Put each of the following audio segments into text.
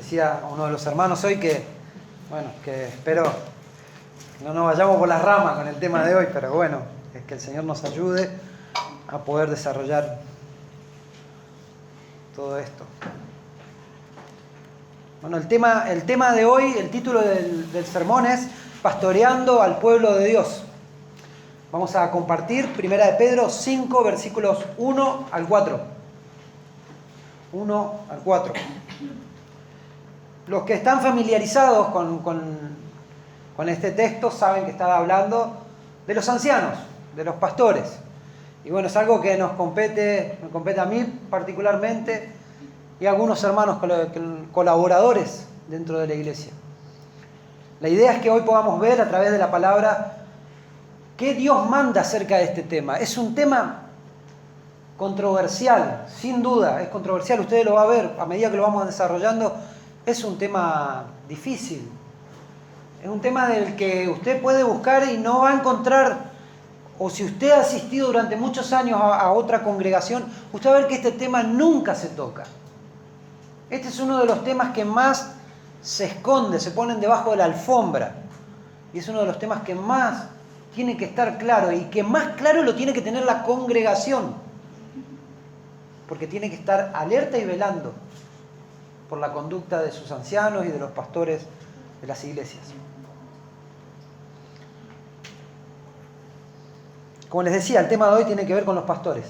decía uno de los hermanos hoy que espero no nos vayamos por las ramas con el tema de hoy, pero bueno, es que el Señor nos ayude a poder desarrollar todo esto. Bueno, el tema de hoy, el título del sermón es Pastoreando al pueblo de Dios. Vamos a compartir 1 de Pedro 5, versículos 1 al 4. 1 al 4. Los que están familiarizados con este texto saben que estaba hablando de los ancianos, de los pastores. Y bueno, es algo que me compete a mí particularmente y a algunos hermanos colaboradores dentro de la iglesia. La idea es que hoy podamos ver a través de la palabra qué Dios manda acerca de este tema. Es un tema controversial, sin duda, es controversial. Ustedes lo van a ver a medida que lo vamos desarrollando. Es un tema difícil. Es un tema del que usted puede buscar y no va a encontrar, o si usted ha asistido durante muchos años a otra congregación, usted va a ver que este tema nunca se toca. Este es uno de los temas que más se esconde, se ponen debajo de la alfombra. Y es uno de los temas que más tiene que estar claro y que más claro lo tiene que tener la congregación. Porque tiene que estar alerta y velando por la conducta de sus ancianos y de los pastores de las iglesias. Como les decía, el tema de hoy tiene que ver con los pastores.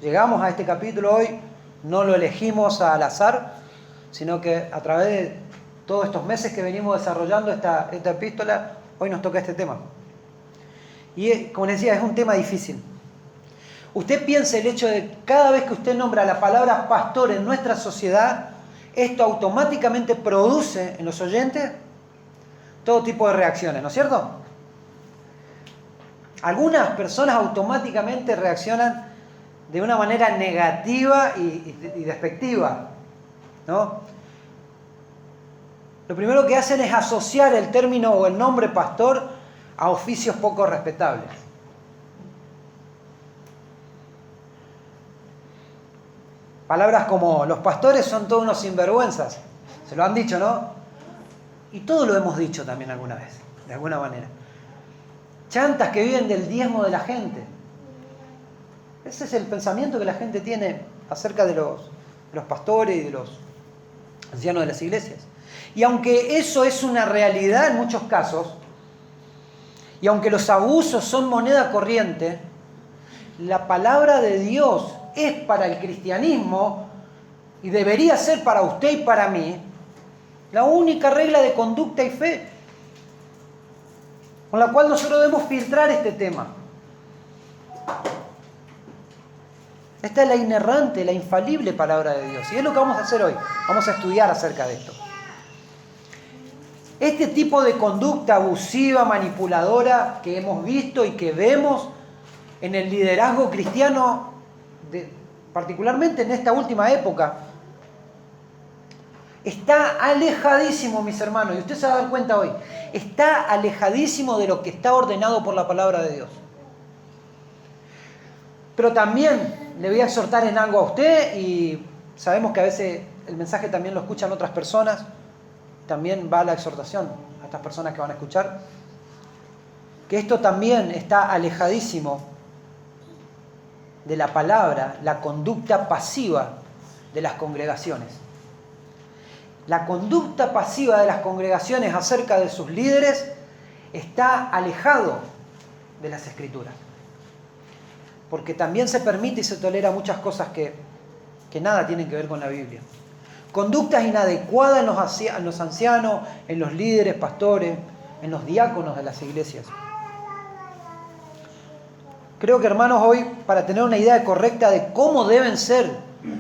Llegamos a este capítulo hoy, no lo elegimos al azar, sino que a través de todos estos meses que venimos desarrollando esta epístola, hoy nos toca este tema. Y como les decía, es un tema difícil. Usted piensa el hecho de que cada vez que usted nombra la palabra pastor en nuestra sociedad, esto automáticamente produce en los oyentes todo tipo de reacciones, ¿no es cierto? Algunas personas automáticamente reaccionan de una manera negativa y despectiva, ¿no? Lo primero que hacen es asociar el término o el nombre pastor a oficios poco respetables. Palabras como los pastores son todos unos sinvergüenzas. Se lo han dicho, ¿no? Y todos lo hemos dicho también alguna vez, de alguna manera. Chantas que viven del diezmo de la gente. Ese es el pensamiento que la gente tiene acerca de los pastores y de los ancianos de las iglesias. Y aunque eso es una realidad en muchos casos, y aunque los abusos son moneda corriente, la palabra de Dios es para el cristianismo y debería ser para usted y para mí la única regla de conducta y fe con la cual nosotros debemos filtrar este tema. Esta es la inerrante, la infalible palabra de Dios. Y es lo que vamos a hacer hoy. Vamos a estudiar acerca de esto. Este tipo de conducta abusiva, manipuladora que hemos visto y que vemos en el liderazgo cristiano, particularmente en esta última época, está alejadísimo, mis hermanos, y usted se va a dar cuenta hoy, está alejadísimo de lo que está ordenado por la palabra de Dios. Pero también le voy a exhortar en algo a usted, y sabemos que a veces el mensaje también lo escuchan otras personas, también va la exhortación a estas personas que van a escuchar, que esto también está alejadísimo de la palabra, la conducta pasiva de las congregaciones. La conducta pasiva de las congregaciones acerca de sus líderes está alejado de las Escrituras. Porque también se permite y se tolera muchas cosas que nada tienen que ver con la Biblia. Conductas inadecuadas en los ancianos, en los líderes, pastores, en los diáconos de las iglesias. Creo que, hermanos, hoy, para tener una idea correcta de cómo deben ser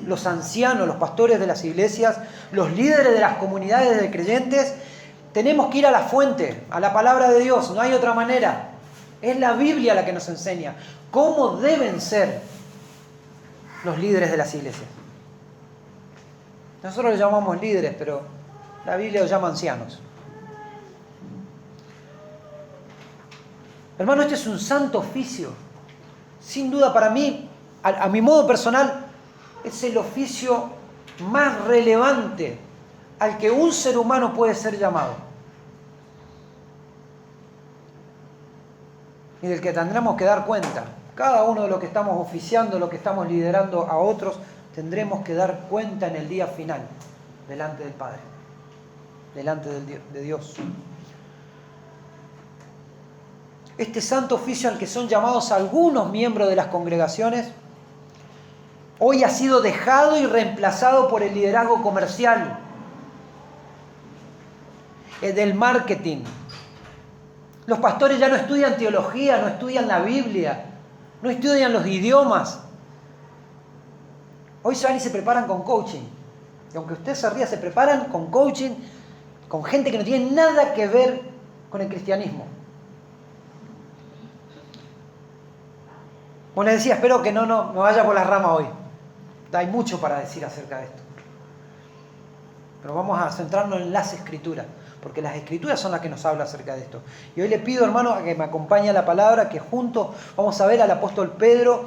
los ancianos, los pastores de las iglesias, los líderes de las comunidades de creyentes, tenemos que ir a la fuente, a la palabra de Dios. No hay otra manera. Es la Biblia la que nos enseña cómo deben ser los líderes de las iglesias. Nosotros los llamamos líderes, pero la Biblia los llama ancianos. Hermano, este es un santo oficio. Sin duda, para mí, a mi modo personal, es el oficio más relevante al que un ser humano puede ser llamado. Y del que tendremos que dar cuenta. Cada uno de los que estamos oficiando, los que estamos liderando a otros, tendremos que dar cuenta en el día final, delante del Padre, delante de Dios. Este santo oficio al que son llamados algunos miembros de las congregaciones, hoy ha sido dejado y reemplazado por el liderazgo comercial, del marketing. Los pastores ya no estudian teología, no estudian la Biblia, no estudian los idiomas. Hoy se van y se preparan con coaching. Y aunque usted se ría, se preparan con coaching, con gente que no tiene nada que ver con el cristianismo. Como les decía, espero que no me vaya por las ramas hoy. Hay mucho para decir acerca de esto. Pero vamos a centrarnos en las Escrituras, porque las Escrituras son las que nos hablan acerca de esto. Y hoy le pido, hermano, a que me acompañe a la palabra, que juntos vamos a ver al apóstol Pedro,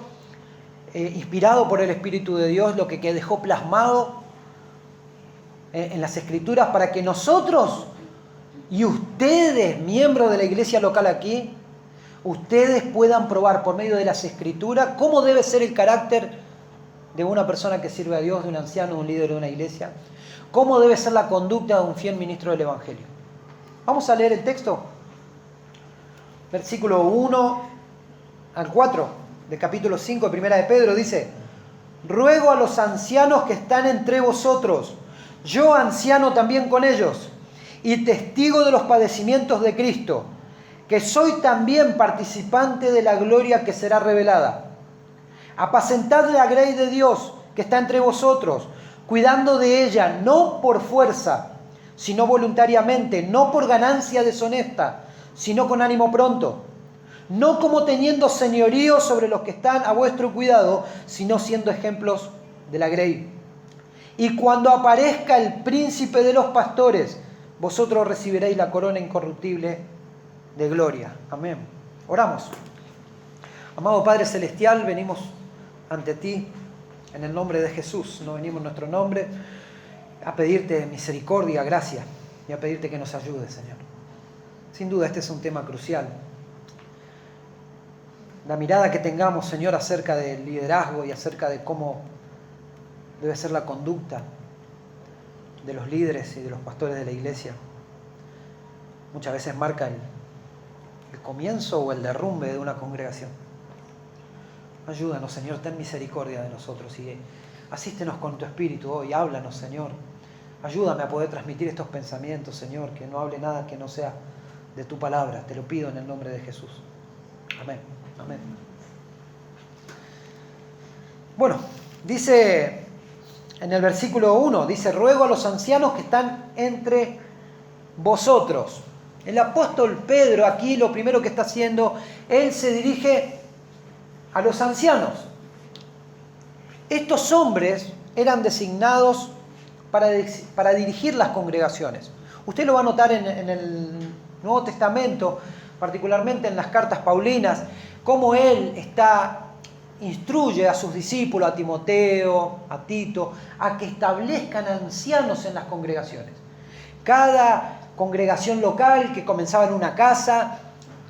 inspirado por el Espíritu de Dios, lo que dejó plasmado en las Escrituras, para que nosotros y ustedes, miembros de la iglesia local aquí, ustedes puedan probar por medio de las Escrituras cómo debe ser el carácter de una persona que sirve a Dios, de un anciano, de un líder de una iglesia, cómo debe ser la conducta de un fiel ministro del Evangelio. Vamos a leer el texto, versículo 1 al 4 del capítulo 5 de Primera de Pedro, dice: ruego a los ancianos que están entre vosotros, yo anciano también con ellos, y testigo de los padecimientos de Cristo, que soy también participante de la gloria que será revelada. Apacentad la grey de Dios que está entre vosotros, cuidando de ella, no por fuerza, sino voluntariamente, no por ganancia deshonesta, sino con ánimo pronto, no como teniendo señorío sobre los que están a vuestro cuidado, sino siendo ejemplos de la grey. Y cuando aparezca el príncipe de los pastores, vosotros recibiréis la corona incorruptible de gloria. Amén. Oramos. Amado Padre Celestial, venimos ante ti en el nombre de Jesús. No venimos en nuestro nombre a pedirte misericordia, gracia, y a pedirte que nos ayudes, Señor. Sin duda este es un tema crucial. La mirada que tengamos, Señor, acerca del liderazgo y acerca de cómo debe ser la conducta de los líderes y de los pastores de la iglesia, muchas veces marca el comienzo o el derrumbe de una congregación. Ayúdanos, Señor, ten misericordia de nosotros y asístenos con tu Espíritu hoy. Háblanos, Señor. Ayúdame a poder transmitir estos pensamientos, Señor, que no hable nada que no sea de tu palabra. Te lo pido en el nombre de Jesús. Amén. Amén. Bueno, dice en el versículo 1, dice: ruego a los ancianos que están entre vosotros. El apóstol Pedro aquí lo primero que está haciendo, él se dirige a los ancianos. Estos hombres eran designados para dirigir las congregaciones. Usted lo va a notar en el Nuevo Testamento, particularmente en las cartas paulinas, cómo él instruye a sus discípulos, a Timoteo, a Tito, a que establezcan ancianos en las congregaciones. Cada congregación local que comenzaba en una casa,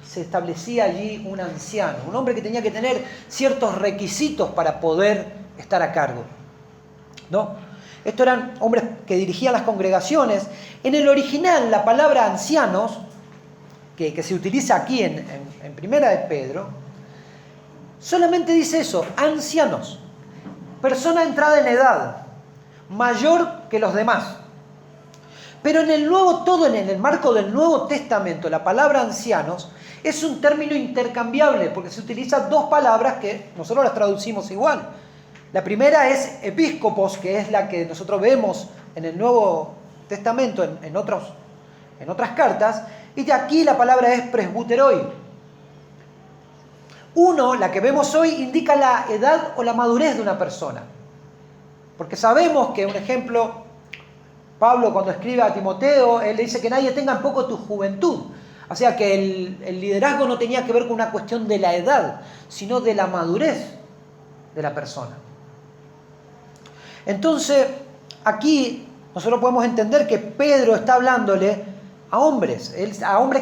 se establecía allí un anciano, un hombre que tenía que tener ciertos requisitos para poder estar a cargo, ¿no? Estos eran hombres que dirigían las congregaciones. En el original, la palabra ancianos, que se utiliza aquí en Primera de Pedro, solamente dice eso: ancianos, persona entrada en edad, mayor que los demás. Pero en el en el marco del Nuevo Testamento, la palabra ancianos es un término intercambiable, porque se utilizan dos palabras que nosotros las traducimos igual. La primera es episcopos, que es la que nosotros vemos en el Nuevo Testamento, en otras cartas, y de aquí la palabra es presbuteroi. La que vemos hoy, indica la edad o la madurez de una persona. Porque sabemos que, un ejemplo, Pablo cuando escribe a Timoteo, él le dice que nadie tenga en poco tu juventud. O sea que el liderazgo no tenía que ver con una cuestión de la edad, sino de la madurez de la persona. Entonces, aquí nosotros podemos entender que Pedro está hablándole a hombres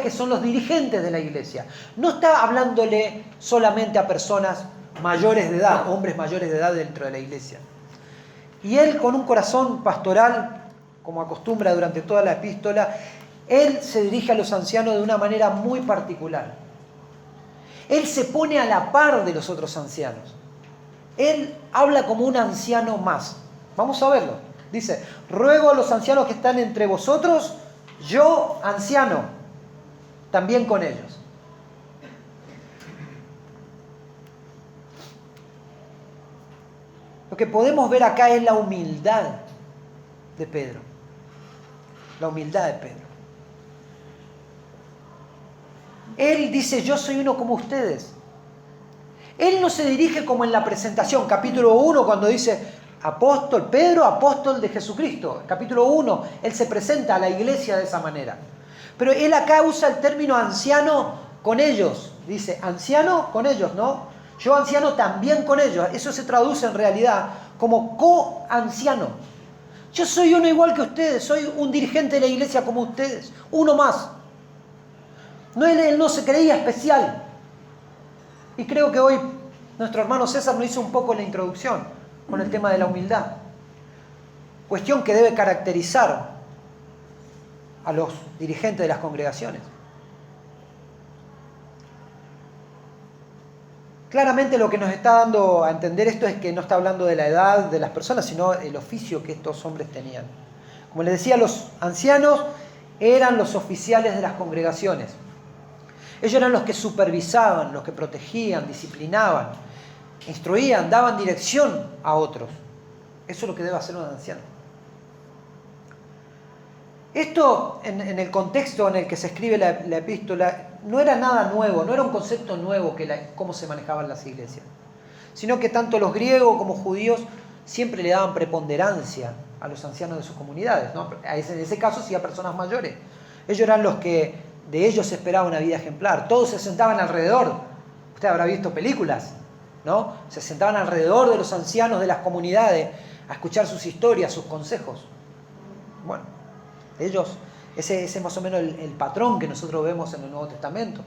que son los dirigentes de la iglesia. No está hablándole solamente a personas mayores de edad, hombres mayores de edad dentro de la iglesia. Y él, con un corazón pastoral, como acostumbra durante toda la epístola, él se dirige a los ancianos de una manera muy particular. Él se pone a la par de los otros ancianos. Él habla como un anciano más. Vamos a verlo. Dice, ruego a los ancianos que están entre vosotros, yo, anciano, también con ellos. Lo que podemos ver acá es la humildad de Pedro. La humildad de Pedro. Él dice, yo soy uno como ustedes. Él no se dirige como en la presentación, capítulo 1, cuando dice, apóstol Pedro, apóstol de Jesucristo. Capítulo 1, él se presenta a la iglesia de esa manera. Pero él acá usa el término anciano con ellos. Dice, anciano con ellos, ¿no? Yo anciano también con ellos. Eso se traduce en realidad como co-anciano. Yo soy uno igual que ustedes, soy un dirigente de la iglesia como ustedes, uno más. No, él no se creía especial. Y creo que hoy nuestro hermano César nos hizo un poco la introducción con el tema de la humildad. Cuestión que debe caracterizar a los dirigentes de las congregaciones. Claramente lo que nos está dando a entender esto es que no está hablando de la edad de las personas, sino el oficio que estos hombres tenían. Como les decía, los ancianos eran los oficiales de las congregaciones. Ellos eran los que supervisaban, los que protegían, disciplinaban, instruían, daban dirección a otros. Eso es lo que debe hacer un anciano. Esto, en el contexto en el que se escribe la epístola, no era nada nuevo, no era un concepto nuevo cómo se manejaban las iglesias, sino que tanto los griegos como judíos siempre le daban preponderancia a los ancianos de sus comunidades, ¿no? En ese caso sí a personas mayores. Ellos eran los que de ellos se esperaba una vida ejemplar. Todos se sentaban alrededor. Usted habrá visto películas, ¿no? Se sentaban alrededor de los ancianos de las comunidades a escuchar sus historias, sus consejos. Bueno, ellos, ese es más o menos el patrón que nosotros vemos en el Nuevo Testamento.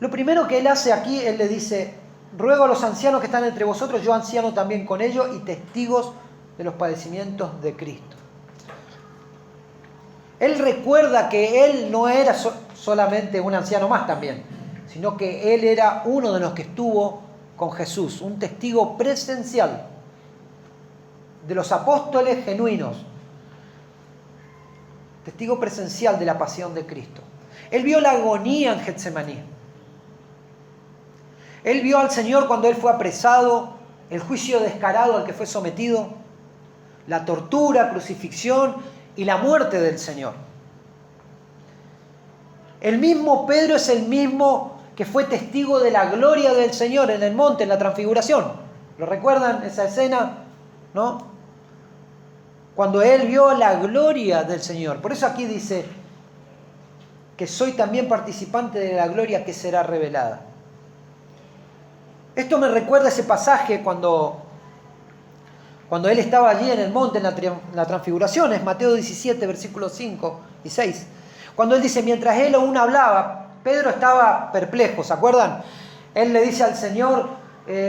Lo primero que él hace aquí, él le dice, ruego a los ancianos que están entre vosotros, yo anciano también con ellos, y testigos de los padecimientos de Cristo. Él recuerda que él no era solamente un anciano más también, sino que él era uno de los que estuvo con Jesús, un testigo presencial de los apóstoles genuinos, testigo presencial de la pasión de Cristo. Él vio la agonía en Getsemaní. Él vio al Señor cuando él fue apresado, el juicio descarado al que fue sometido, la tortura, crucifixión y la muerte del Señor. El mismo Pedro es el mismo que fue testigo de la gloria del Señor en el monte, en la transfiguración. ¿Lo recuerdan esa escena? ¿No? Cuando él vio la gloria del Señor. Por eso aquí dice que soy también participante de la gloria que será revelada. Esto me recuerda ese pasaje cuando él estaba allí en el monte, en la transfiguración, es Mateo 17, versículos 5 y 6. Cuando él dice, mientras él aún hablaba, Pedro estaba perplejo, ¿se acuerdan? Él le dice al Señor,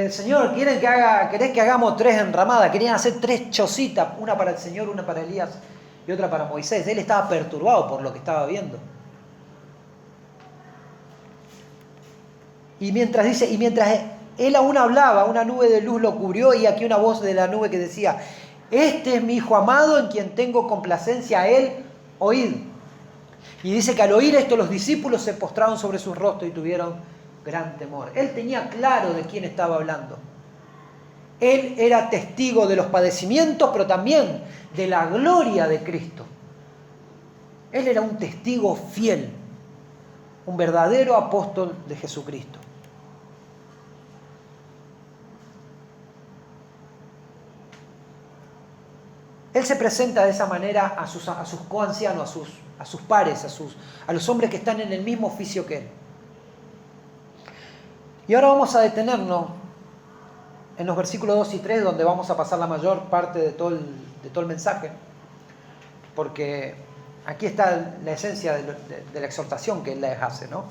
Señor, ¿querés que hagamos 3 enramadas? Querían hacer 3 chocitas, una para el Señor, una para Elías y otra para Moisés. Él estaba perturbado por lo que estaba viendo. Y mientras él aún hablaba, una nube de luz lo cubrió y aquí una voz de la nube que decía, este es mi Hijo amado en quien tengo complacencia, a él oíd. Y dice que al oír esto los discípulos se postraron sobre sus rostros y tuvieron gran temor. Él tenía claro de quién estaba hablando. Él era testigo de los padecimientos, pero también de la gloria de Cristo. Él era un testigo fiel, un verdadero apóstol de Jesucristo. Él se presenta de esa manera a sus coancianos, a sus pares, a los hombres que están en el mismo oficio que él. Y ahora vamos a detenernos en los versículos 2 y 3, donde vamos a pasar la mayor parte de todo el mensaje, porque aquí está la esencia de la exhortación que él les hace, ¿no?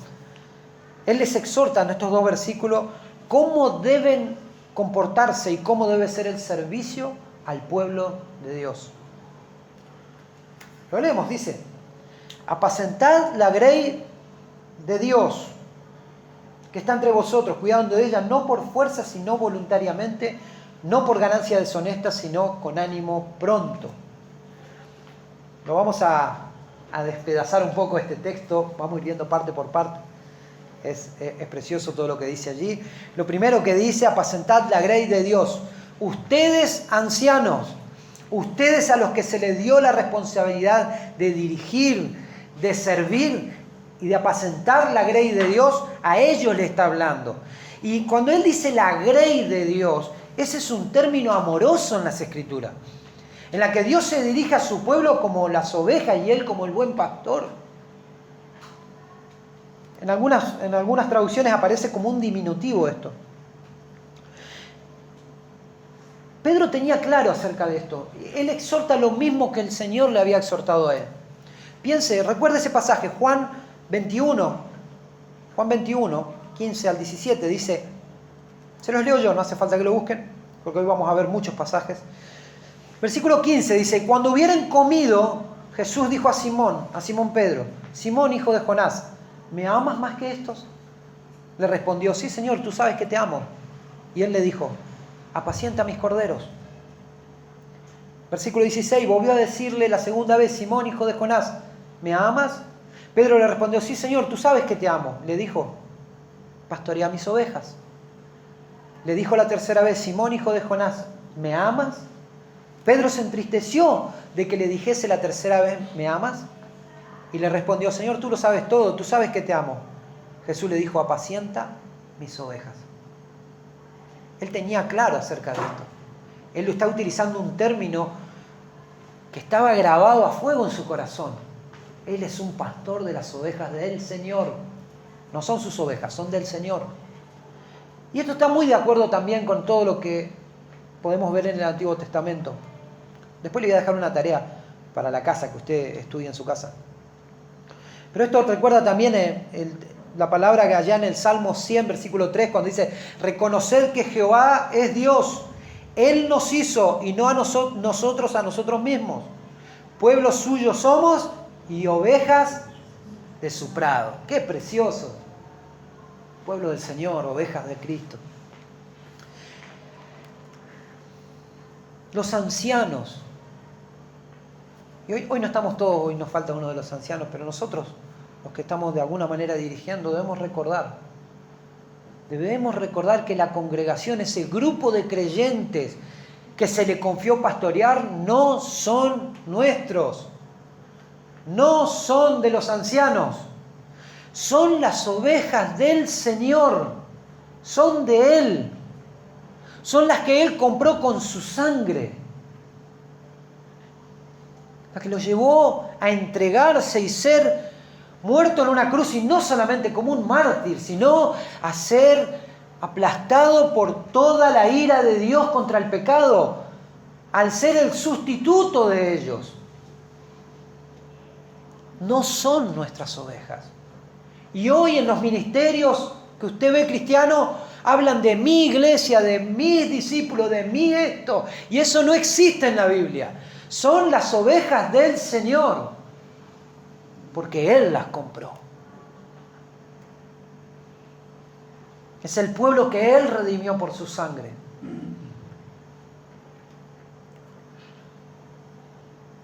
Él les exhorta en estos 2 versículos cómo deben comportarse y cómo debe ser el servicio al pueblo de Dios. Lo leemos, dice: apacentad la grey de Dios que está entre vosotros, cuidando de ella, no por fuerza, sino voluntariamente, no por ganancia deshonesta, sino con ánimo pronto. Lo vamos a despedazar un poco este texto, vamos a ir viendo parte por parte. Es precioso todo lo que dice allí. Lo primero que dice: apacentad la grey de Dios. Ustedes, ancianos, ustedes a los que se les dio la responsabilidad de dirigir, de servir y de apacentar la grey de Dios, a ellos le está hablando. Y cuando él dice la grey de Dios, ese es un término amoroso en las Escrituras, en la que Dios se dirige a su pueblo como las ovejas y él como el buen pastor. En algunas traducciones aparece como un diminutivo esto. Pedro tenía claro acerca de esto. Él exhorta lo mismo que el Señor le había exhortado a él. Piense, recuerde ese pasaje, Juan 21, 15 al 17, dice, se los leo yo, no hace falta que lo busquen, porque hoy vamos a ver muchos pasajes. Versículo 15 dice: cuando hubieran comido, Jesús dijo a Simón Pedro: Simón, hijo de Jonás, ¿me amas más que estos? Le respondió: sí, Señor, tú sabes que te amo. Y él le dijo: apacienta mis corderos. Versículo 16, volvió a decirle la segunda vez: Simón, hijo de Jonás, ¿me amas? Pedro le respondió: sí, Señor, tú sabes que te amo. Le dijo: pastorea mis ovejas. Le dijo la tercera vez: Simón, hijo de Jonás, ¿me amas? Pedro se entristeció de que le dijese la tercera vez: ¿me amas? Y le respondió: Señor, tú lo sabes todo, tú sabes que te amo. Jesús le dijo: apacienta mis ovejas. Él tenía claro acerca de esto. Él lo está utilizando un término que estaba grabado a fuego en su corazón. Él es un pastor de las ovejas del Señor. No son sus ovejas, son del Señor. Y esto está muy de acuerdo también con todo lo que podemos ver en el Antiguo Testamento. Después le voy a dejar una tarea para la casa, que usted estudie en su casa. Pero esto recuerda también la palabra que allá en el Salmo 100, versículo 3, cuando dice: reconoced que Jehová es Dios. Él nos hizo y no a nosotros a nosotros mismos. Pueblo suyo somos y ovejas de su prado. ¡Qué precioso! Pueblo del Señor, ovejas de Cristo. Los ancianos. Y hoy no estamos todos, hoy nos falta uno de los ancianos, pero nosotros, los que estamos de alguna manera dirigiendo, debemos recordar que la congregación, ese grupo de creyentes que se le confió pastorear, no son nuestros, no son de los ancianos, son las ovejas del Señor, son de Él, son las que Él compró con su sangre, la que lo llevó a entregarse y ser muerto en una cruz, y no solamente como un mártir, sino a ser aplastado por toda la ira de Dios contra el pecado, al ser el sustituto de ellos. No son nuestras ovejas. Y hoy en los ministerios que usted ve cristianos, hablan de mi iglesia, de mis discípulos, de mi esto, y eso no existe en la Biblia. Son las ovejas del Señor, porque Él las compró. Es el pueblo que Él redimió por su sangre.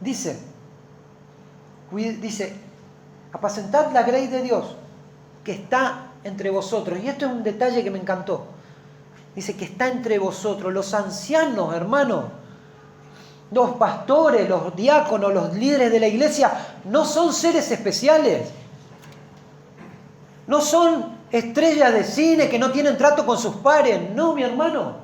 Dice, apacentad la grey de Dios que está entre vosotros. Y esto es un detalle que me encantó. Dice que está entre vosotros. Los ancianos, hermanos, los pastores, los diáconos, los líderes de la iglesia, no son seres especiales. No son estrellas de cine que no tienen trato con sus pares. No, mi hermano.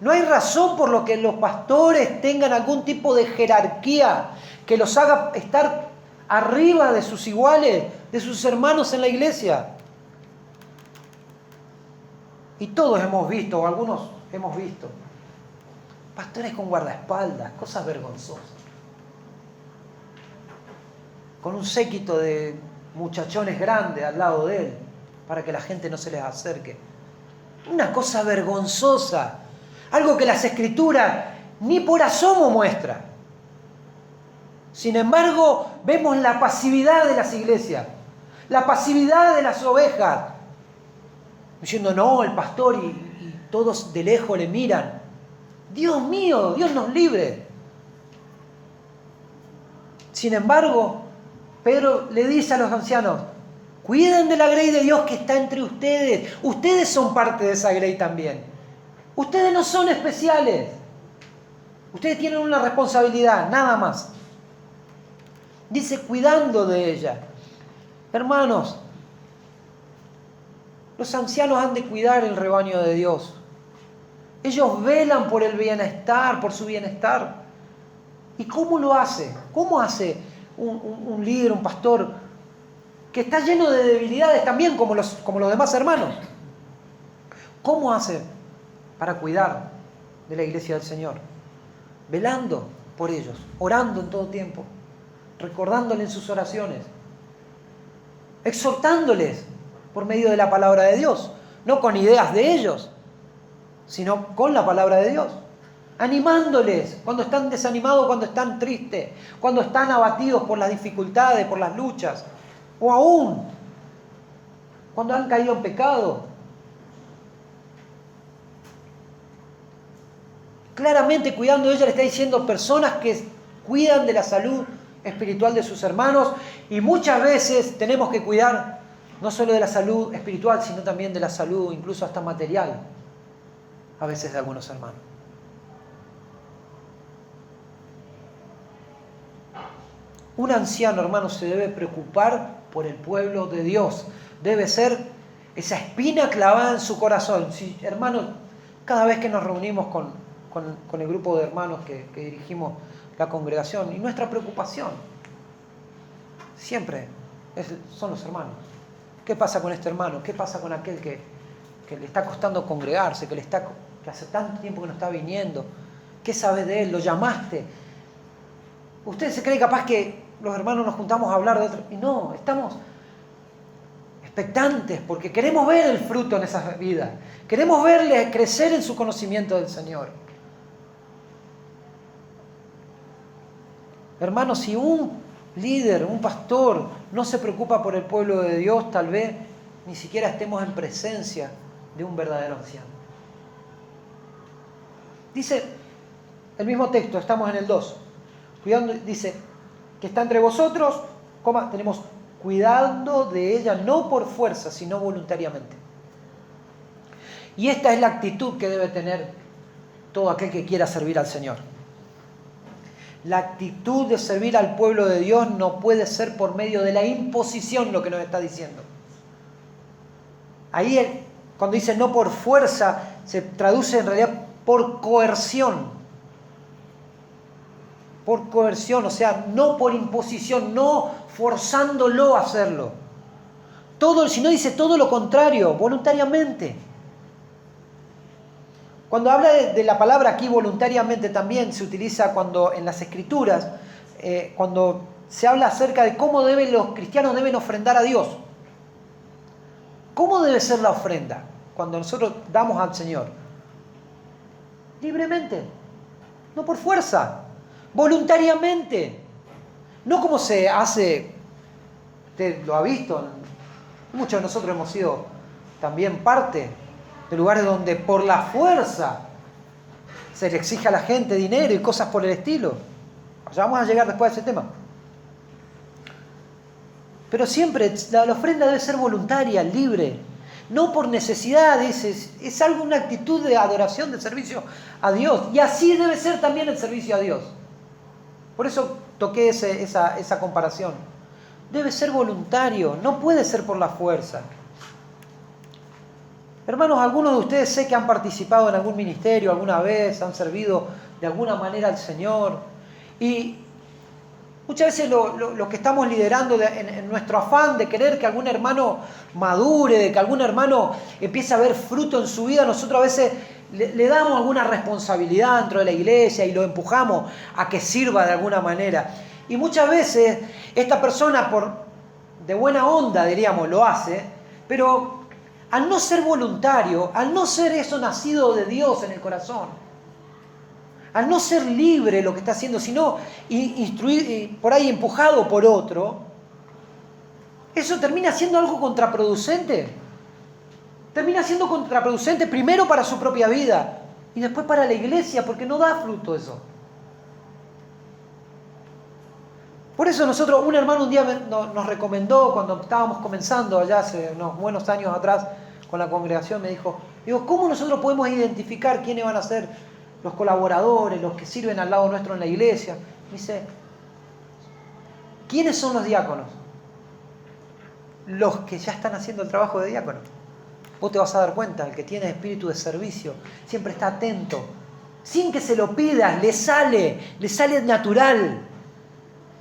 No hay razón por lo que los pastores tengan algún tipo de jerarquía que los haga estar arriba de sus iguales, de sus hermanos en la iglesia. Y todos hemos visto, o algunos hemos visto, pastores con guardaespaldas, cosas vergonzosas. Con un séquito de muchachones grandes al lado de él, para que la gente no se les acerque. Una cosa vergonzosa, algo que las Escrituras ni por asomo muestran. Sin embargo, vemos la pasividad de las iglesias, la pasividad de las ovejas, diciendo, no, el pastor y todos de lejos le miran. Dios mío, Dios nos libre. Sin embargo, Pedro le dice a los ancianos, cuiden de la grey de Dios que está entre ustedes. Ustedes son parte de esa grey también. Ustedes no son especiales. Ustedes tienen una responsabilidad, nada más. Dice, cuidando de ella. Hermanos, los ancianos han de cuidar el rebaño de Dios. Ellos velan por el bienestar, por su bienestar. ¿Y cómo lo hace? ¿Cómo hace un líder, un pastor, que está lleno de debilidades también como los demás hermanos? ¿Cómo hace para cuidar de la iglesia del Señor? Velando por ellos, orando en todo tiempo, recordándoles en sus oraciones, exhortándoles por medio de la palabra de Dios, no con ideas de ellos, sino con la palabra de Dios. Animándoles cuando están desanimados, cuando están tristes, cuando están abatidos por las dificultades, por las luchas, o aún cuando han caído en pecado. Claramente cuidando de ella le está diciendo personas que cuidan de la salud espiritual de sus hermanos, y muchas veces tenemos que cuidar no solo de la salud espiritual, sino también de la salud incluso hasta material, a veces de algunos hermanos. Un anciano, hermano, se debe preocupar por el pueblo de Dios. Debe ser esa espina clavada en su corazón. Sí, hermano, cada vez que nos reunimos con el grupo de hermanos que dirigimos la congregación, y nuestra preocupación siempre son los hermanos. ¿Qué pasa con este hermano? ¿Qué pasa con aquel que le está costando congregarse, que hace tanto tiempo que no está viniendo? ¿Qué sabes de él? ¿Lo llamaste? ¿Usted se cree capaz que los hermanos nos juntamos a hablar de otro? Y no, estamos expectantes porque queremos ver el fruto en esas vidas. Queremos verle crecer en su conocimiento del Señor. Hermanos, si un líder, un pastor, no se preocupa por el pueblo de Dios, tal vez ni siquiera estemos en presencia de un verdadero anciano. Dice el mismo texto, estamos en el 2. Cuidando, dice que está entre vosotros, tenemos cuidando de ella no por fuerza, sino voluntariamente. Y esta es la actitud que debe tener todo aquel que quiera servir al Señor. La actitud de servir al pueblo de Dios no puede ser por medio de la imposición, lo que nos está diciendo. Ahí cuando dice no por fuerza, se traduce en realidad por coerción. Por coerción, o sea, no por imposición, no forzándolo a hacerlo. Si no dice todo lo contrario, voluntariamente. Cuando habla de la palabra aquí voluntariamente también se utiliza cuando en las Escrituras, cuando se habla acerca de cómo los cristianos deben ofrendar a Dios. ¿Cómo debe ser la ofrenda cuando nosotros damos al Señor? Libremente, no por fuerza. Voluntariamente, no como se hace, usted lo ha visto, muchos de nosotros hemos sido también parte de lugares donde por la fuerza se le exige a la gente dinero y cosas por el estilo. Ya vamos a llegar después a ese tema. Pero siempre la ofrenda debe ser voluntaria, libre, no por necesidad, es algo, una actitud de adoración, de servicio a Dios, y así debe ser también el servicio a Dios. Por eso toqué esa comparación. Debe ser voluntario, no puede ser por la fuerza. Hermanos, algunos de ustedes sé que han participado en algún ministerio alguna vez, han servido de alguna manera al Señor. Y Muchas veces los que estamos liderando en nuestro afán de querer que algún hermano madure, de que algún hermano empiece a ver fruto en su vida, nosotros a veces le damos alguna responsabilidad dentro de la iglesia y lo empujamos a que sirva de alguna manera. Y muchas veces esta persona, de buena onda diríamos, lo hace, pero al no ser voluntario, al no ser eso nacido de Dios en el corazón, al no ser libre lo que está haciendo, sino por ahí empujado por otro, eso termina siendo algo contraproducente. Termina siendo contraproducente primero para su propia vida y después para la iglesia, porque no da fruto eso. Por eso un hermano un día nos recomendó, cuando estábamos comenzando allá hace unos buenos años atrás con la congregación, me dijo, ¿cómo nosotros podemos identificar quiénes van a ser los colaboradores, los que sirven al lado nuestro en la iglesia? Me dice, ¿quiénes son los diáconos? Los que ya están haciendo el trabajo de diácono. Vos te vas a dar cuenta, el que tiene espíritu de servicio siempre está atento, sin que se lo pidas, le sale natural.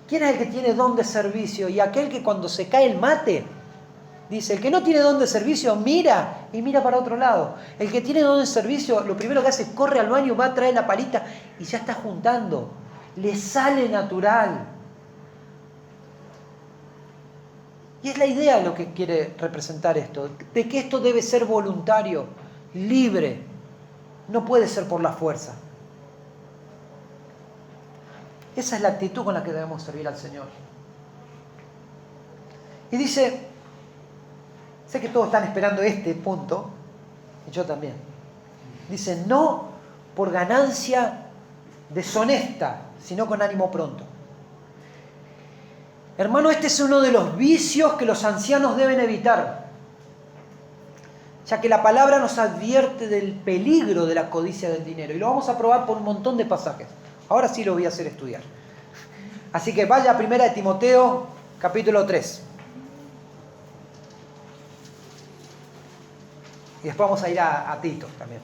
¿Quién es el que tiene don de servicio? Y aquel que cuando se cae el mate, dice, el que no tiene don de servicio mira y mira para otro lado. El que tiene don de servicio, lo primero que hace es corre al baño, va a traer la palita y ya está juntando. Le sale natural. Y es la idea de lo que quiere representar esto, de que esto debe ser voluntario, libre, no puede ser por la fuerza. Esa es la actitud con la que debemos servir al Señor. Y dice, sé que todos están esperando este punto, y yo también. Dice, no por ganancia deshonesta, sino con ánimo pronto. Hermano, este es uno de los vicios que los ancianos deben evitar, ya que la palabra nos advierte del peligro de la codicia del dinero. Y lo vamos a probar por un montón de pasajes. Ahora sí lo voy a hacer estudiar. Así que vaya a 1 Timoteo, capítulo 3. Y después vamos a ir a Tito también.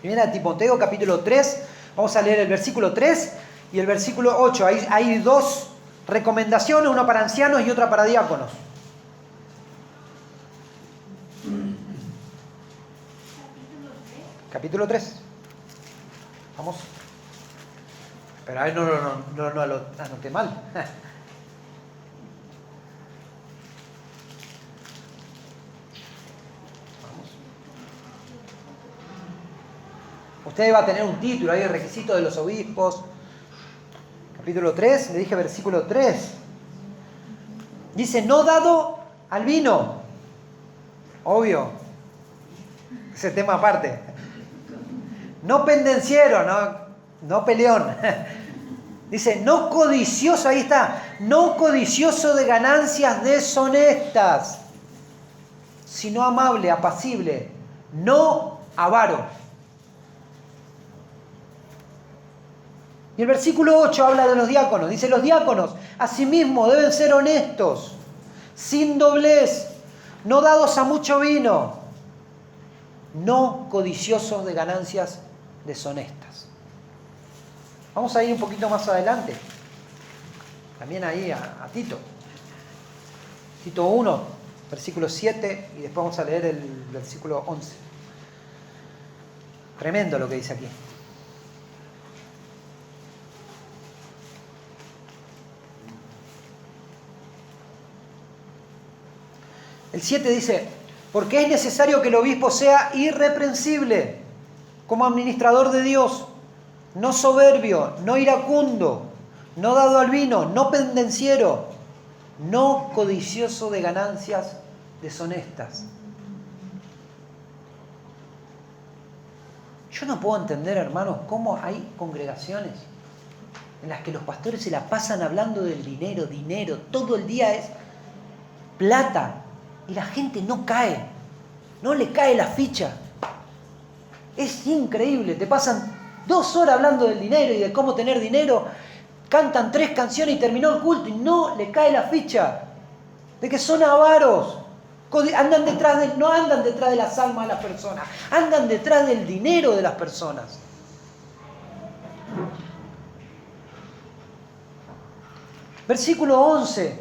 1 Timoteo, capítulo 3. Vamos a leer el versículo 3 y el versículo 8. Hay dos recomendaciones, una para ancianos y otra para diáconos. Capítulo 3. Vamos. Pero a ver, no lo anoté mal. Vamos. Usted va a tener un título, hay el requisito de los obispos. Capítulo 3, le dije versículo 3. Dice, no dado al vino. Obvio. Ese tema aparte. No pendenciero, no peleón. Dice, no codicioso, ahí está. No codicioso de ganancias deshonestas, sino amable, apacible, no avaro. Y el versículo 8 habla de los diáconos. Dice, los diáconos asimismo deben ser honestos, sin doblez, no dados a mucho vino, no codiciosos de ganancias deshonestas. Vamos a ir un poquito más adelante. También ahí a Tito. Tito 1, versículo 7, y después vamos a leer el versículo 11. Tremendo lo que dice aquí. El 7 dice, porque es necesario que el obispo sea irreprensible como administrador de Dios, no soberbio, no iracundo, no dado al vino, no pendenciero, no codicioso de ganancias deshonestas. Yo no puedo entender, hermanos, cómo hay congregaciones en las que los pastores se la pasan hablando del dinero, todo el día es plata. Y la gente no cae, no le cae la ficha. Es increíble, te pasan 2 horas hablando del dinero y de cómo tener dinero, cantan 3 canciones y terminó el culto y no le cae la ficha de que son avaros. No andan detrás de las almas de las personas, andan detrás del dinero de las personas. Versículo 11.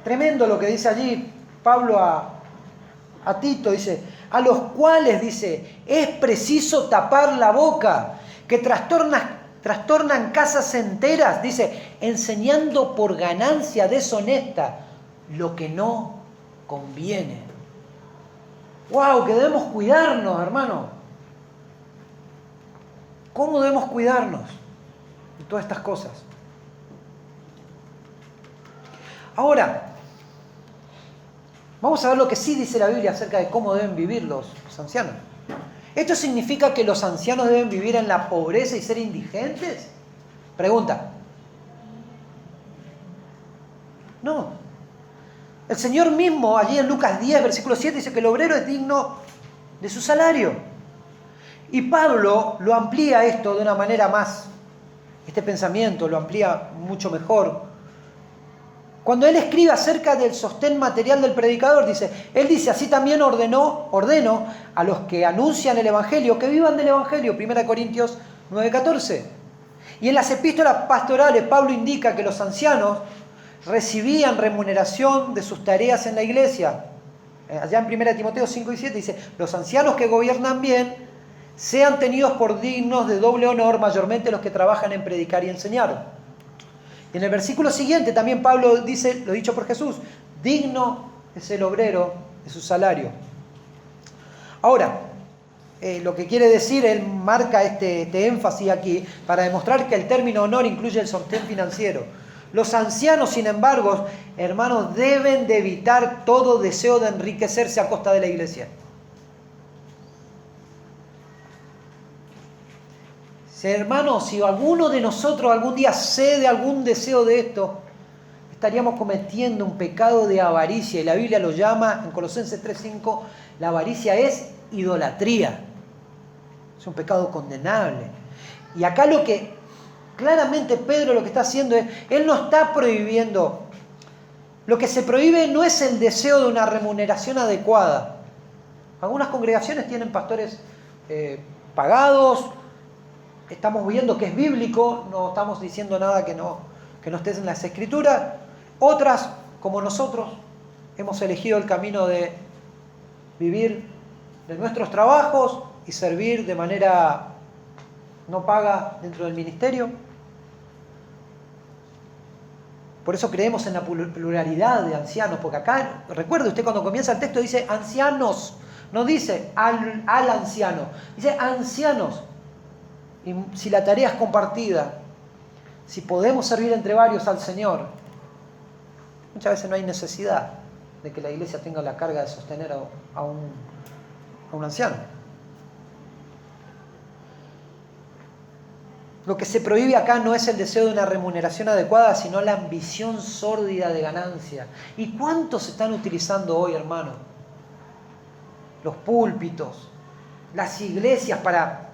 Tremendo lo que dice allí Pablo a Tito. Dice, a los cuales, dice, es preciso tapar la boca, que trastornan casas enteras, dice, enseñando por ganancia deshonesta lo que no conviene. ¡Wow! Que debemos cuidarnos, hermano. ¿Cómo debemos cuidarnos de todas estas cosas? Ahora, vamos a ver lo que sí dice la Biblia acerca de cómo deben vivir los ancianos. ¿Esto significa que los ancianos deben vivir en la pobreza y ser indigentes? Pregunta. No. El Señor mismo, allí en Lucas 10, versículo 7, dice que el obrero es digno de su salario. Y Pablo lo amplía esto de una manera más, este pensamiento lo amplía mucho mejor. Cuando él escribe acerca del sostén material del predicador, él dice, así también ordeno a los que anuncian el Evangelio, que vivan del Evangelio, 1 Corintios 9:14. Y en las epístolas pastorales, Pablo indica que los ancianos recibían remuneración de sus tareas en la iglesia. Allá en 1 Timoteo 5 y 7 dice, los ancianos que gobiernan bien sean tenidos por dignos de doble honor, mayormente los que trabajan en predicar y enseñar. Y en el versículo siguiente también Pablo dice, lo dicho por Jesús, digno es el obrero de su salario. Ahora, lo que quiere decir, él marca este énfasis aquí para demostrar que el término honor incluye el sostén financiero. Los ancianos, sin embargo, hermanos, deben de evitar todo deseo de enriquecerse a costa de la iglesia. Hermanos, si alguno de nosotros algún día cede algún deseo de esto, estaríamos cometiendo un pecado de avaricia. Y la Biblia lo llama, en Colosenses 3:5, la avaricia es idolatría. Es un pecado condenable. Y acá lo que claramente Pedro lo que está haciendo es, él no está prohibiendo. Lo que se prohíbe no es el deseo de una remuneración adecuada. Algunas congregaciones tienen pastores pagados. Estamos viendo que es bíblico, no estamos diciendo nada que no esté en las Escrituras. Otras, como nosotros, hemos elegido el camino de vivir de nuestros trabajos y servir de manera no paga dentro del ministerio. Por eso creemos en la pluralidad de ancianos, porque acá, recuerde usted cuando comienza el texto dice ancianos, no dice al anciano, dice ancianos. Y si la tarea es compartida, si podemos servir entre varios al Señor, muchas veces no hay necesidad de que la iglesia tenga la carga de sostener a un anciano. Lo que se prohíbe acá no es el deseo de una remuneración adecuada, sino la ambición sórdida de ganancia. ¿Y cuántos se están utilizando hoy, hermano? Los púlpitos, las iglesias para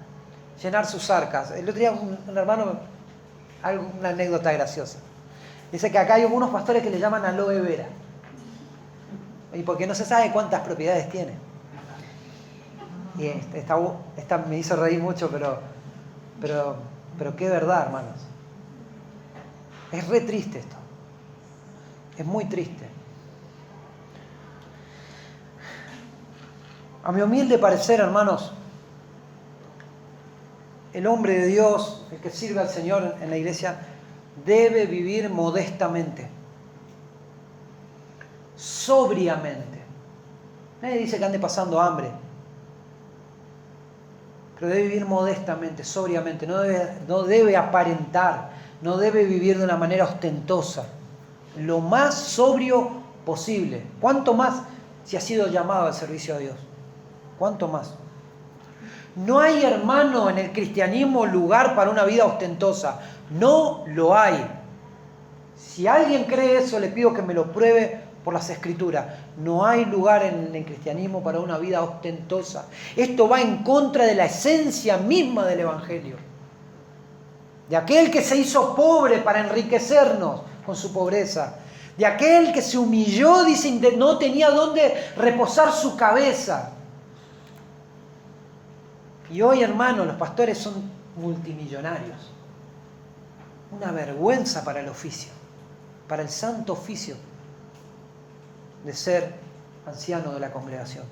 llenar sus arcas. El otro día un hermano, una anécdota graciosa. Dice que acá hay algunos pastores que le llaman aloe vera. Y porque no se sabe cuántas propiedades tiene. Y esta me hizo reír mucho, pero qué verdad, hermanos. Es re triste esto. Es muy triste. A mi humilde parecer, hermanos, el hombre de Dios, el que sirve al Señor en la iglesia, debe vivir modestamente, sobriamente. Nadie dice que ande pasando hambre, pero debe vivir modestamente, sobriamente. No debe aparentar, no debe vivir de una manera ostentosa. Lo más sobrio posible. ¿Cuánto más si ha sido llamado al servicio a Dios? ¿Cuánto más? No hay, hermano, en el cristianismo lugar para una vida ostentosa. No lo hay. Si alguien cree eso, le pido que me lo pruebe por las Escrituras. No hay lugar en el cristianismo para una vida ostentosa. Esto va en contra de la esencia misma del Evangelio. De aquel que se hizo pobre para enriquecernos con su pobreza. De aquel que se humilló, dice, no tenía dónde reposar su cabeza. Y hoy, hermano, los pastores son multimillonarios. Una vergüenza para el oficio. para el santo oficio de ser anciano de la congregación.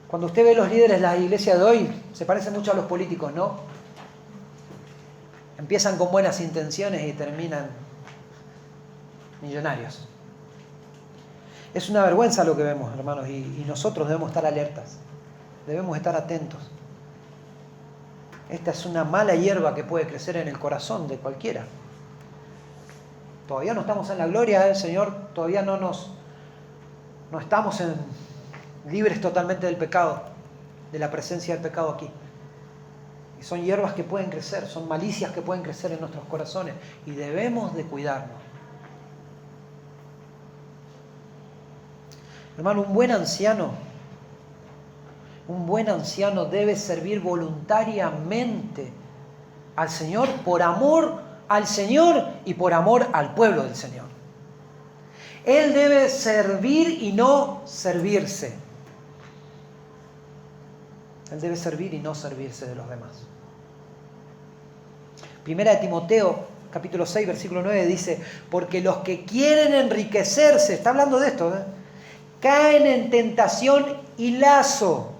Cuando usted ve los líderes de la iglesia de hoy, se parecen mucho a los políticos, ¿no? Empiezan con buenas intenciones y terminan millonarios. Es una vergüenza lo que vemos, hermanos, y nosotros debemos estar alertas, debemos estar atentos. Esta es una mala hierba que puede crecer en el corazón de cualquiera. Todavía no estamos en la gloria del Señor, todavía no estamos libres totalmente del pecado, de la presencia del pecado aquí. Y son hierbas que pueden crecer, son malicias que pueden crecer en nuestros corazones y debemos de cuidarnos. Hermano, un buen anciano debe servir voluntariamente al Señor por amor al Señor y por amor al pueblo del Señor. Él debe servir y no servirse. Él debe servir y no servirse de los demás. Primera de Timoteo, capítulo 6, versículo 9 dice: porque los que quieren enriquecerse, está hablando de esto, caen en tentación y lazo,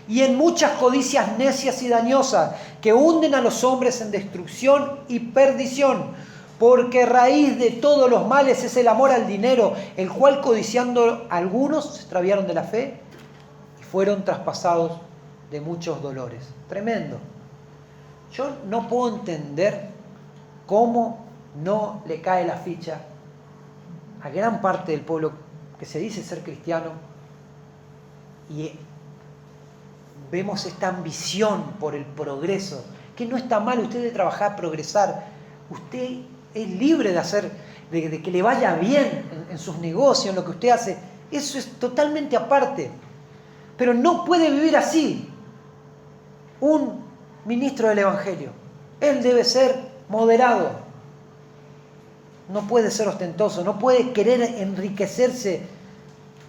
y en muchas codicias necias y dañosas, que hunden a los hombres en destrucción y perdición, porque raíz de todos los males es el amor al dinero, el cual codiciando algunos se extraviaron de la fe y fueron traspasados de muchos dolores. Tremendo. Yo no puedo entender cómo no le cae la ficha a gran parte del pueblo que se dice ser cristiano y vemos esta ambición por el progreso, que no está mal, usted debe trabajar, progresar, usted es libre de hacer, de que le vaya bien en sus negocios, en lo que usted hace, eso es totalmente aparte, pero no puede vivir así un ministro del Evangelio. Él debe ser moderado, no puede ser ostentoso, no puede querer enriquecerse,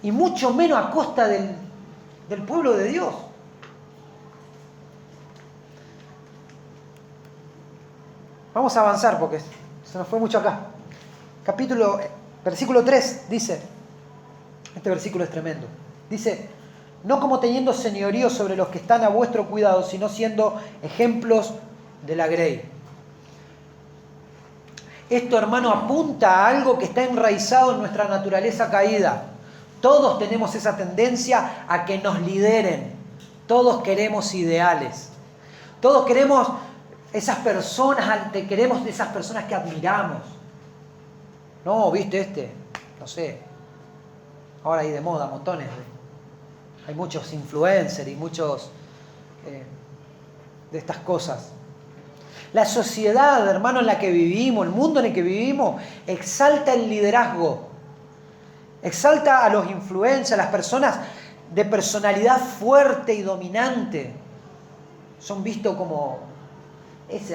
y mucho menos a costa del pueblo de Dios. Vamos a avanzar porque se nos fue mucho acá. Versículo 3 dice, este versículo es tremendo, dice: no como teniendo señorío sobre los que están a vuestro cuidado, sino siendo ejemplos de la grey. Esto, hermano, apunta a algo que está enraizado en nuestra naturaleza caída. Todos tenemos esa tendencia a que nos lideren. Todos queremos ideales. Todos queremos esas personas que admiramos. No, ¿viste no sé. Ahora hay de moda montones. Hay muchos influencers y muchos de estas cosas. La sociedad, hermano, en la que vivimos, el mundo en el que vivimos, exalta el liderazgo. Exalta a los influencers, a las personas de personalidad fuerte y dominante. Son vistos como,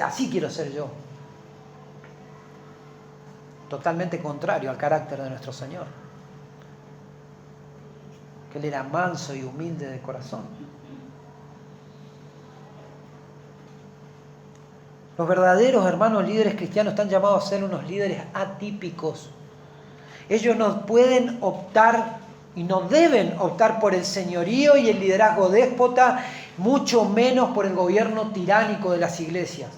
así quiero ser yo. Totalmente contrario al carácter de nuestro Señor. Que Él era manso y humilde de corazón. Los verdaderos hermanos líderes cristianos están llamados a ser unos líderes atípicos. Ellos no pueden optar y no deben optar por el señorío y el liderazgo déspota, mucho menos por el gobierno tiránico de las iglesias.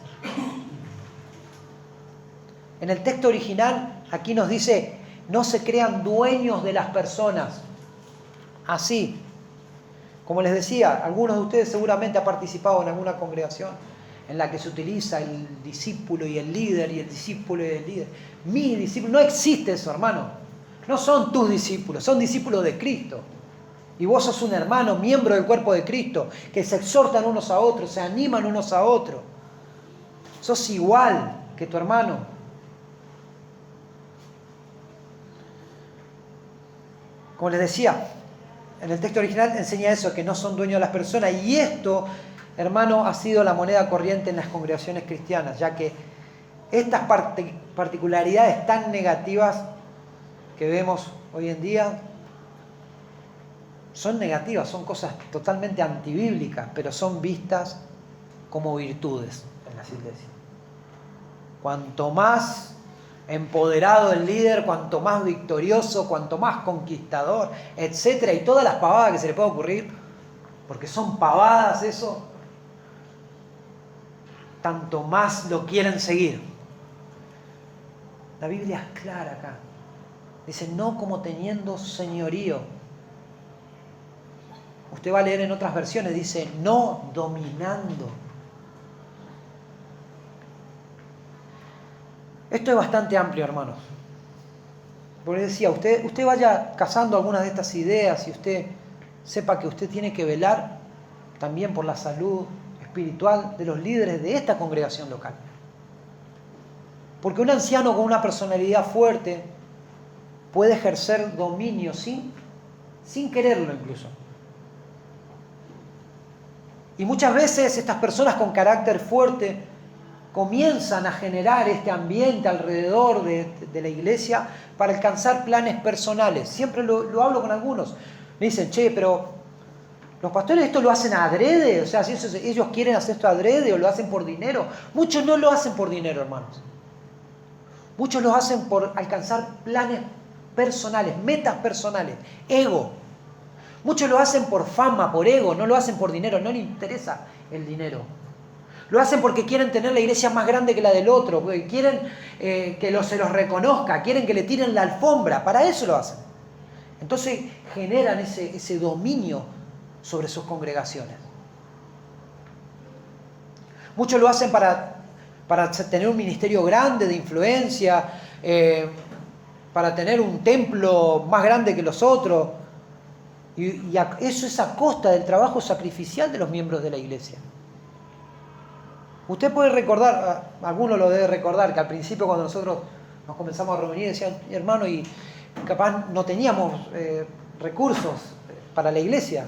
En el texto original, aquí nos dice: no se crean dueños de las personas. Así, como les decía, algunos de ustedes seguramente han participado en alguna congregación en la que se utiliza el discípulo y el líder, y el discípulo y el líder. Mi discípulo, no existe eso, hermano. No son tus discípulos, son discípulos de Cristo. Y vos sos un hermano, miembro del cuerpo de Cristo, que se exhortan unos a otros, se animan unos a otros. Sos igual que tu hermano. Como les decía, en el texto original enseña eso, que no son dueños de las personas. Y esto, hermano, ha sido la moneda corriente en las congregaciones cristianas, ya que estas particularidades tan negativas que vemos hoy en día son negativas, son cosas totalmente antibíblicas, pero son vistas como virtudes en las iglesias. Cuanto más empoderado el líder, cuanto más victorioso, cuanto más conquistador, etcétera, y todas las pavadas que se le pueda ocurrir, porque son pavadas eso, tanto más lo quieren seguir. La Biblia es clara acá. Dice, no como teniendo señorío. Usted va a leer en otras versiones, dice, no dominando. Esto es bastante amplio, hermanos. Porque decía, usted vaya cazando algunas de estas ideas y usted sepa que usted tiene que velar también por la salud espiritual de los líderes de esta congregación local. Porque un anciano con una personalidad fuerte puede ejercer dominio sin quererlo incluso. Y muchas veces estas personas con carácter fuerte comienzan a generar este ambiente alrededor de la iglesia para alcanzar planes personales. Siempre lo hablo con algunos. Me dicen, che, pero los pastores esto lo hacen adrede, o sea, si ellos quieren hacer esto adrede o lo hacen por dinero. Muchos no lo hacen por dinero, hermanos. Muchos lo hacen por alcanzar planes personales, metas personales, ego. Muchos lo hacen por fama, por ego, no lo hacen por dinero, no les interesa el dinero. Lo hacen porque quieren tener la iglesia más grande que la del otro, porque quieren que se los reconozca, quieren que le tiren la alfombra, para eso lo hacen. Entonces generan ese dominio sobre sus congregaciones. Muchos lo hacen para tener un ministerio grande de influencia, para tener un templo más grande que los otros. Y eso es a costa del trabajo sacrificial de los miembros de la iglesia. Usted puede recordar, alguno lo debe recordar, que al principio cuando nosotros nos comenzamos a reunir decían, hermano, y capaz no teníamos recursos para la iglesia.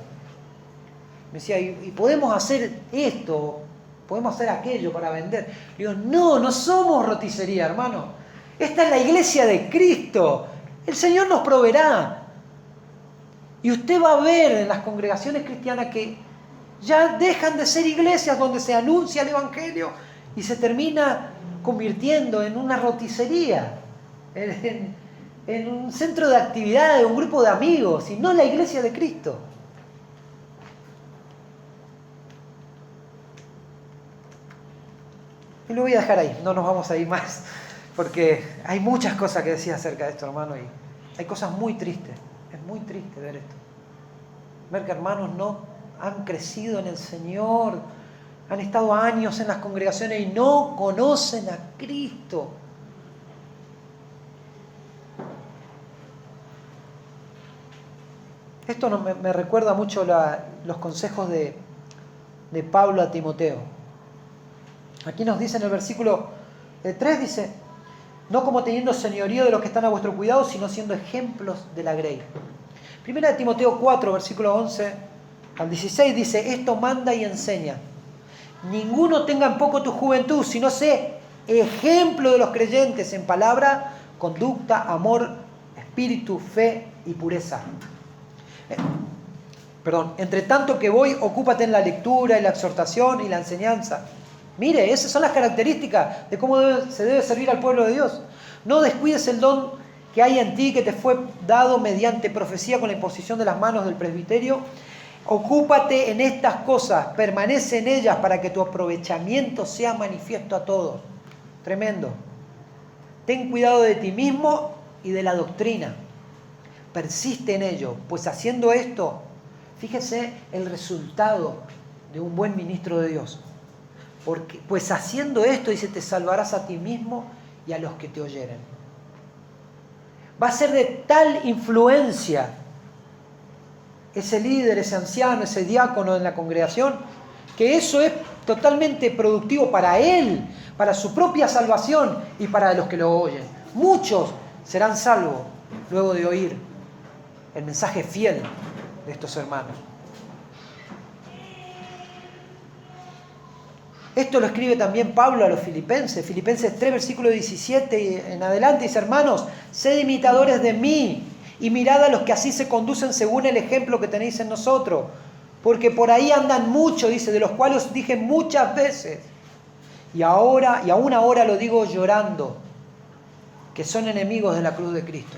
Me decía, y podemos hacer esto, podemos hacer aquello para vender. Digo, no somos roticería, hermano. Esta es la iglesia de Cristo. El Señor nos proveerá. Y usted va a ver en las congregaciones cristianas que ya dejan de ser iglesias donde se anuncia el Evangelio y se termina convirtiendo en una roticería, en un centro de actividades, un grupo de amigos, y no la iglesia de Cristo. Y lo voy a dejar ahí, no nos vamos a ir más, porque hay muchas cosas que decir acerca de esto, hermano, y hay cosas muy tristes. Es muy triste ver esto. Ver que hermanos no han crecido en el Señor, han estado años en las congregaciones y no conocen a Cristo. Esto me recuerda mucho los consejos de Pablo a Timoteo. Aquí nos dice en el versículo 3, dice, no como teniendo señorío de los que están a vuestro cuidado, sino siendo ejemplos de la grey. Primera de Timoteo 4, versículo 11 al 16 dice, esto manda y enseña. Ninguno tenga en poco tu juventud, sino sé ejemplo de los creyentes en palabra, conducta, amor, espíritu, fe y pureza. Entre tanto que voy, ocúpate en la lectura y la exhortación y la enseñanza. Mire, esas son las características de cómo se debe servir al pueblo de Dios. No descuides el don que hay en ti, que te fue dado mediante profecía con la imposición de las manos del presbiterio. Ocúpate en estas cosas, permanece en ellas para que tu aprovechamiento sea manifiesto a todos. Tremendo. Ten cuidado de ti mismo y de la doctrina. Persiste en ello, pues haciendo esto, fíjese el resultado de un buen ministro de Dios. Pues haciendo esto, dice, te salvarás a ti mismo y a los que te oyeren. Va a ser de tal influencia ese líder, ese anciano, ese diácono en la congregación, que eso es totalmente productivo para él, para su propia salvación y para los que lo oyen. Muchos serán salvos luego de oír el mensaje fiel de estos hermanos. Esto lo escribe también Pablo a los Filipenses. Filipenses 3, versículo 17 en adelante, dice, hermanos, sed imitadores de mí y mirad a los que así se conducen según el ejemplo que tenéis en nosotros. Porque por ahí andan muchos, dice, de los cuales os dije muchas veces, y aún ahora lo digo llorando, que son enemigos de la cruz de Cristo,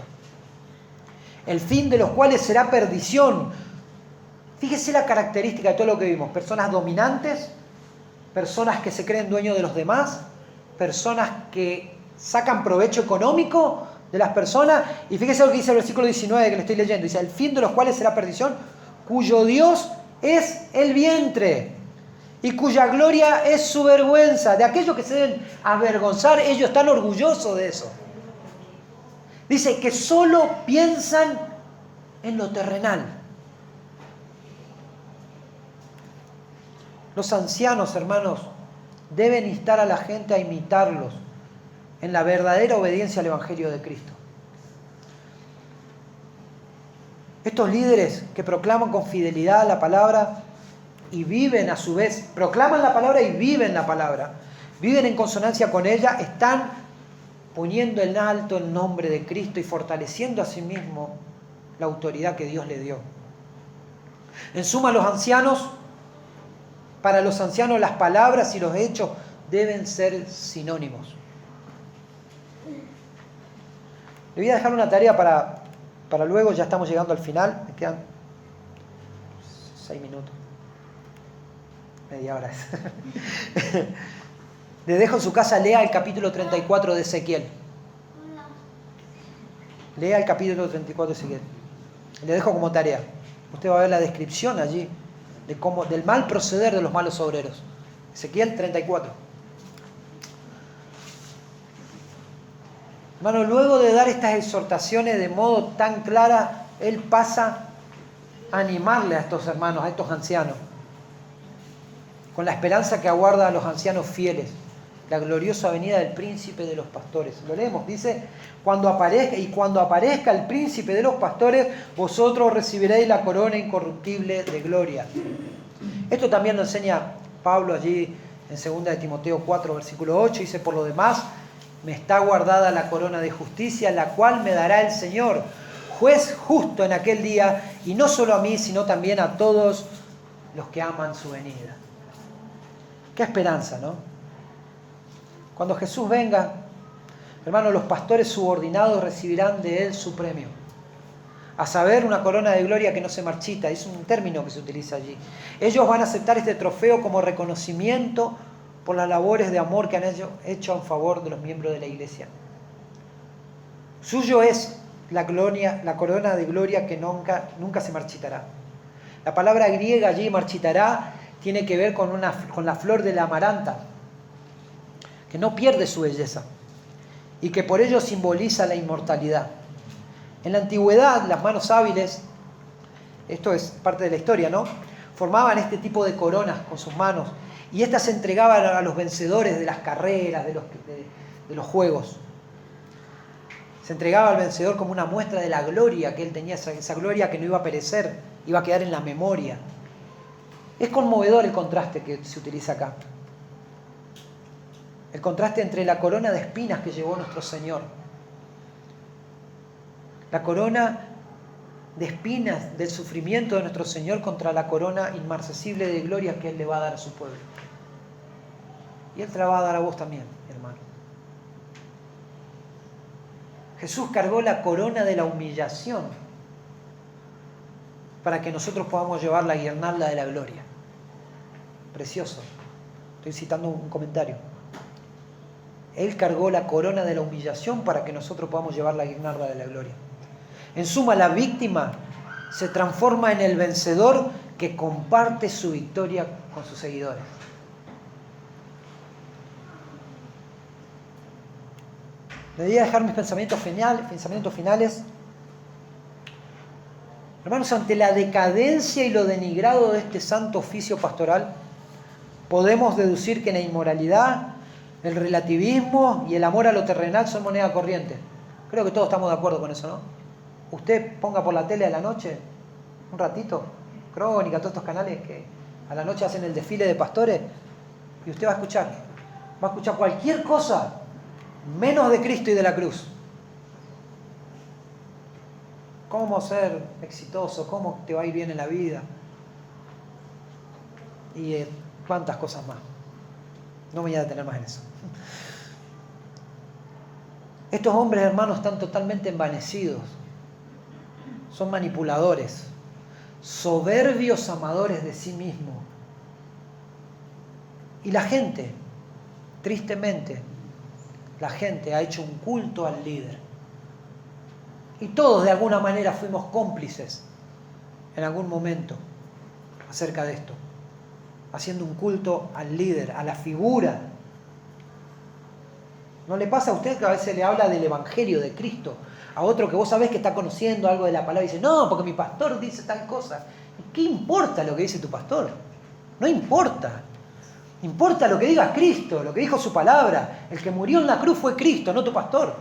el fin de los cuales será perdición. Fíjese la característica de todo lo que vimos: personas dominantes, personas que se creen dueños de los demás, personas que sacan provecho económico de las personas. Y fíjese lo que dice el versículo 19 que le estoy leyendo. Dice: el fin de los cuales será perdición, cuyo Dios es el vientre y cuya gloria es su vergüenza. De aquellos que se deben avergonzar, ellos están orgullosos de eso. Dice que solo piensan en lo terrenal. Los ancianos, hermanos, deben instar a la gente a imitarlos en la verdadera obediencia al Evangelio de Cristo. Estos líderes que proclaman con fidelidad la palabra y viven a su vez, proclaman la palabra y viven la palabra, viven en consonancia con ella, están poniendo en alto el nombre de Cristo y fortaleciendo a sí mismo la autoridad que Dios le dio. En suma, para los ancianos las palabras y los hechos deben ser sinónimos. Le voy a dejar una tarea para luego, ya estamos llegando al final, me quedan 6 minutos, media hora. Le dejo en su casa, lea el capítulo 34 de Ezequiel. Lea el capítulo 34 de Ezequiel. Le dejo como tarea. Usted va a ver la descripción allí del mal proceder de los malos obreros. Ezequiel 34. Hermano, luego de dar estas exhortaciones de modo tan clara, él pasa a animarle a estos hermanos, a estos ancianos, con la esperanza que aguarda a los ancianos fieles, la gloriosa venida del príncipe de los pastores. Lo leemos, dice: cuando aparezca el príncipe de los pastores, vosotros recibiréis la corona incorruptible de gloria. Esto también lo enseña Pablo allí en 2 de Timoteo 4, versículo 8. Dice: por lo demás, me está guardada la corona de justicia, la cual me dará el Señor, juez justo en aquel día, y no solo a mí, sino también a todos los que aman su venida. Qué esperanza, ¿no? Cuando Jesús venga, hermanos, los pastores subordinados recibirán de Él su premio. A saber, una corona de gloria que no se marchita. Es un término que se utiliza allí. Ellos van a aceptar este trofeo como reconocimiento por las labores de amor que han hecho en favor de los miembros de la iglesia. Suyo es la corona de gloria que nunca se marchitará. La palabra griega allí, marchitará, tiene que ver con la flor de la amaranta, que no pierde su belleza y que por ello simboliza la inmortalidad. En la antigüedad, las manos hábiles, esto es parte de la historia, ¿no?, formaban este tipo de coronas con sus manos, y estas se entregaban a los vencedores de las carreras, de los juegos. Se entregaba al vencedor como una muestra de la gloria que él tenía, esa gloria que no iba a perecer, iba a quedar en la memoria. Es conmovedor el contraste que se utiliza acá. El contraste entre la corona de espinas que llevó nuestro Señor, la corona de espinas del sufrimiento de nuestro Señor, contra la corona inmarcesible de gloria que Él le va a dar a su pueblo. Y Él te la va a dar a vos también, hermano. Jesús cargó la corona de la humillación para que nosotros podamos llevar la guirnalda de la gloria. Precioso. Estoy citando un comentario. Él cargó la corona de la humillación para que nosotros podamos llevar la guirnalda de la gloria. En suma, la víctima se transforma en el vencedor que comparte su victoria con sus seguidores. Le voy a dejar mis pensamientos finales. Hermanos, ante la decadencia y lo denigrado de este santo oficio pastoral, podemos deducir que la inmoralidad, el relativismo y el amor a lo terrenal son moneda corriente. Creo que todos estamos de acuerdo con eso, ¿no? Usted ponga por la tele a la noche, un ratito, Crónica, todos estos canales que a la noche hacen el desfile de pastores, y usted va a escuchar cualquier cosa menos de Cristo y de la cruz. Cómo ser exitoso, cómo te va a ir bien en la vida, y cuántas cosas más. No me voy a detener más en eso. Estos hombres, hermanos, están totalmente envanecidos. Son manipuladores, soberbios amadores de sí mismos. Y la gente, tristemente, la gente ha hecho un culto al líder. Y todos de alguna manera fuimos cómplices en algún momento acerca de esto. Haciendo un culto al líder, a la figura. ¿No le pasa a usted que a veces le habla del Evangelio de Cristo a otro que vos sabés que está conociendo algo de la palabra y dice, no, porque mi pastor dice tal cosa? ¿Qué importa lo que dice tu pastor? No importa. Importa lo que diga Cristo, lo que dijo su palabra. El que murió en la cruz fue Cristo, no tu pastor.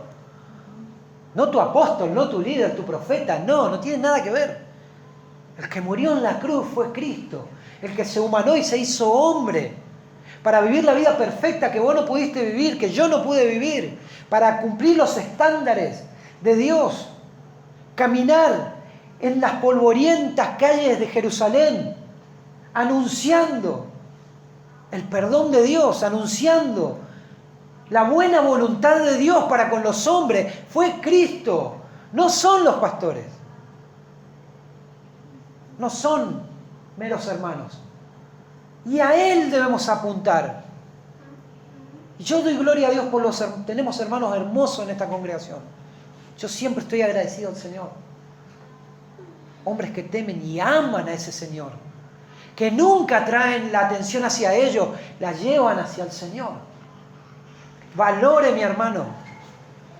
No tu apóstol, no tu líder, tu profeta. No tiene nada que ver. El que murió en la cruz fue Cristo. El que se humanó y se hizo hombre para vivir la vida perfecta que vos no pudiste vivir, que yo no pude vivir, para cumplir los estándares de Dios, caminar en las polvorientas calles de Jerusalén, anunciando el perdón de Dios, anunciando la buena voluntad de Dios para con los hombres. Fue Cristo, no son los pastores, no son meros hermanos. Y a Él debemos apuntar. Y yo doy gloria a Dios por tenemos hermanos hermosos en esta congregación. Yo siempre estoy agradecido al Señor. Hombres que temen y aman a ese Señor. Que nunca traen la atención hacia ellos, la llevan hacia el Señor. Valore, mi hermano,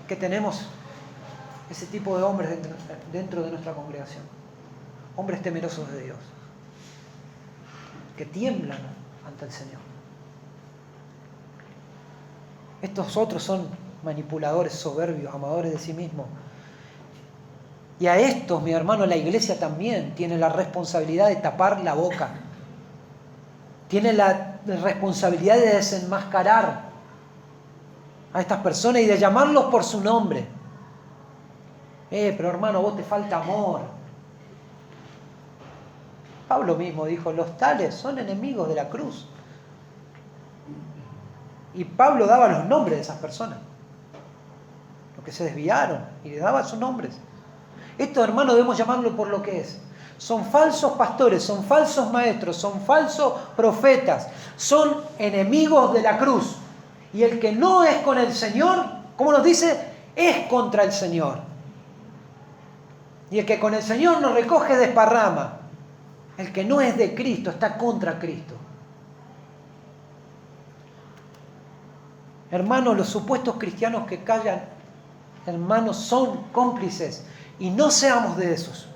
que tenemos ese tipo de hombres dentro de nuestra congregación. Hombres temerosos de Dios. Que tiemblan ante el Señor. Estos otros son manipuladores, soberbios, amadores de sí mismos. Y a estos, mi hermano, la iglesia también tiene la responsabilidad de tapar la boca. Tiene la responsabilidad de desenmascarar a estas personas y de llamarlos por su nombre. Pero hermano, vos te falta amor. Pablo mismo dijo, los tales son enemigos de la cruz. Y Pablo daba los nombres de esas personas. Los que se desviaron y le daba sus nombres. Estos hermanos debemos llamarlo por lo que es. Son falsos pastores, son falsos maestros, son falsos profetas. Son enemigos de la cruz. Y el que no es con el Señor, ¿cómo nos dice? Es contra el Señor. Y el que con el Señor nos recoge desparrama. El que no es de Cristo está contra Cristo. Hermanos, los supuestos cristianos que callan, hermanos, son cómplices. Y no seamos de esos.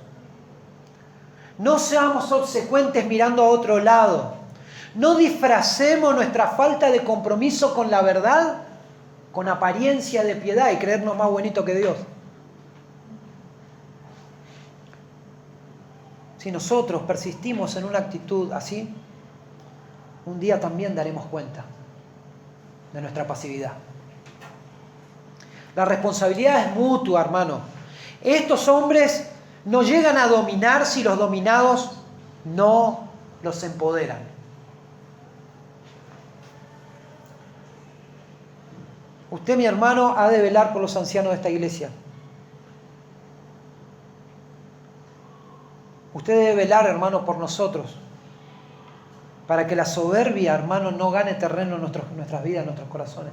No seamos obsecuentes mirando a otro lado. No disfracemos nuestra falta de compromiso con la verdad con apariencia de piedad y creernos más bonitos que Dios. Si nosotros persistimos en una actitud así, un día también daremos cuenta de nuestra pasividad. La responsabilidad es mutua, hermano. Estos hombres no llegan a dominar si los dominados no los empoderan. Usted, mi hermano, ha de velar por los ancianos de esta iglesia. Usted debe velar, hermano, por nosotros, para que la soberbia, hermano, no gane terreno en nuestras vidas, en nuestros corazones.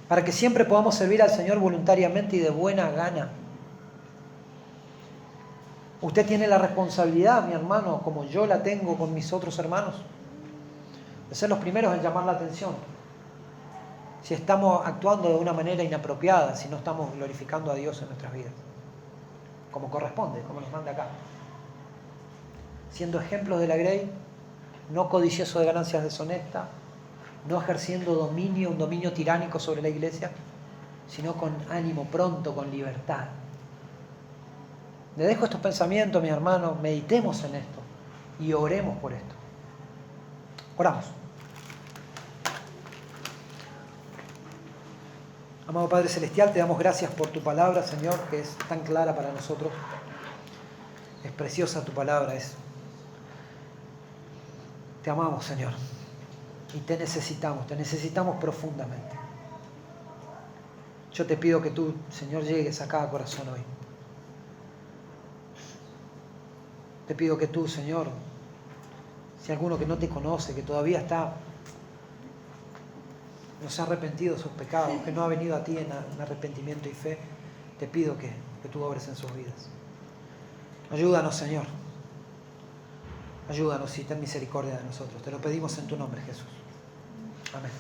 Para que siempre podamos servir al Señor voluntariamente y de buena gana. Usted tiene la responsabilidad, mi hermano, como yo la tengo con mis otros hermanos, de ser los primeros en llamar la atención. Si estamos actuando de una manera inapropiada, si no estamos glorificando a Dios en nuestras vidas. Como corresponde, como nos manda acá. Siendo ejemplos de la Grey, no codicioso de ganancias deshonestas, no ejerciendo dominio, un dominio tiránico sobre la iglesia, sino con ánimo pronto, con libertad. Le dejo estos pensamientos, mis hermanos, meditemos en esto y oremos por esto. Oramos. Amado Padre Celestial, te damos gracias por tu palabra, Señor, que es tan clara para nosotros. Es preciosa tu palabra. Te amamos, Señor. Y te necesitamos profundamente. Yo te pido que tú, Señor, llegues a cada corazón hoy. Te pido que tú, Señor, si alguno que no te conoce, que todavía no se ha arrepentido de sus pecados, que no ha venido a ti en arrepentimiento y fe, te pido que tú obres en sus vidas. Ayúdanos, Señor. Ayúdanos y ten misericordia de nosotros. Te lo pedimos en tu nombre, Jesús. Amén.